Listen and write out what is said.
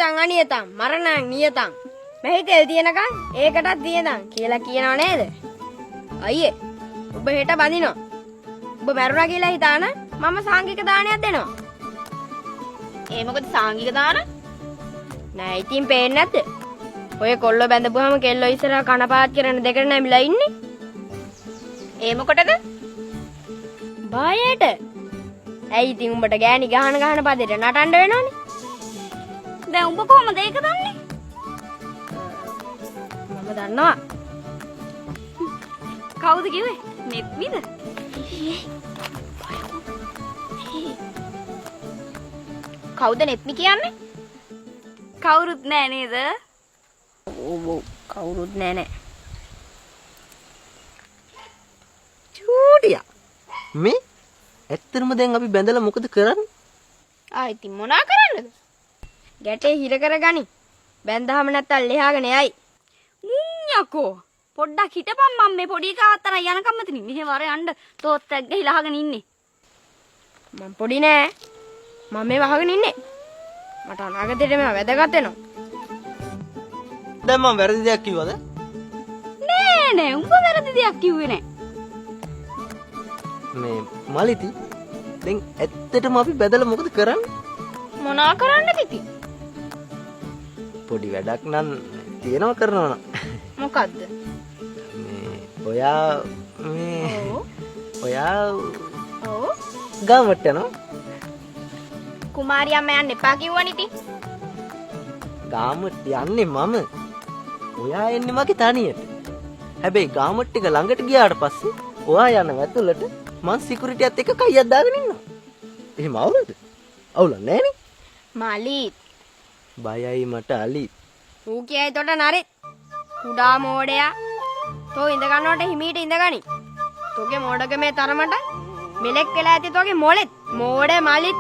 නියතං අනියතං මරණං නියතං මෙහි තෙල් තියෙනකන් ඒකටත් තියෙනං කියලා කියනව නේද? අයියේ ඔබ හෙට බඳිනවා. ඔබ මැරුණා කියලා හිතාන මම සාංගික දානයක් දෙනවා. ඒ මොකද සාංගික දාන? නෑ ඉතින් පේන්නේ නැද්ද? ඔය කොල්ල බැඳපුවාම කෙල්ලෝ ඉස්සරහා කනපාත් කරන දෙකට නැමිලා ඉන්නේ. ඒ මොකටද? බායට. ඇයි ඉතින් උඹට ගෑණි ගහන පදෙට නටන්න වෙනවනේ. දැන් උඹ කොහමද ඒක දන්නේ? මම දන්නවා. කවුද කිව්වේ? නෙත්මිද? කවුද නෙත්මි කියන්නේ? කවුරුත් නෑ නේද? ඔව් කවුරුත් නෑ. චූටියා මේ ඇත්තටම දැන් අපි බැඳලා මොකද කරන්නේ? ඉතින් මොනා කරන්නද? ගැටේ හිර කරගනි. බැඳහම නැත්තම් ලෙහාගෙන යයි. යකෝ පොඩ්ඩක් හිටපන් මම මේ පොඩි කාත්තර යනකම් මෙතනින් මෙහෙ වර යන්න තෝත්තක් ගහලාගෙන ඉන්නේ. මම පොඩි නෑ. මම මේ වහගෙන ඉන්නේ. මට අනාගතේට මේවා වැදගත් වෙනවා. දැන් මම වැරදි දෙයක් කිව්වද? නෑ උඹ වැරදි දෙයක් කිව්වේ නෑ. මේ මලිති දැන් ඇත්තටම අපි බැඳලා මොකද කරන්නේ? මොනා කරන්නද ඉතින්? පොඩි වැඩක් නම් තියෙනවා කරනවා නම්. මොකද්ද? මේ ඔයා ඔව් ගාමට යනවා. කුමාරියම්ම යන්න එපා කිව්වනේ ඉතින්. ගාමට යන්නේ මම. ඔයා එන්නේ මගේ තනියට. හැබැයි ගාමට එක ළඟට ගියාට පස්සේ ඔයා යන වැතුලට මං සිකියුරිටියත් එක්ක කයියක් දාගෙන ඉන්නවා. එහෙම අවුලද? අවුලක් නෑනේ. මලී බයයි මට අලි. ඌ කියයි තොට නරි. කුඩා මෝඩයා. තෝ ඉඳ ගන්නවට හිමීට ඉඳගනි. තෝගේ මෝඩකමේ තරමට මෙලෙක් වෙලා ඇති තෝගේ මොලෙත් මෝඩ මලිත්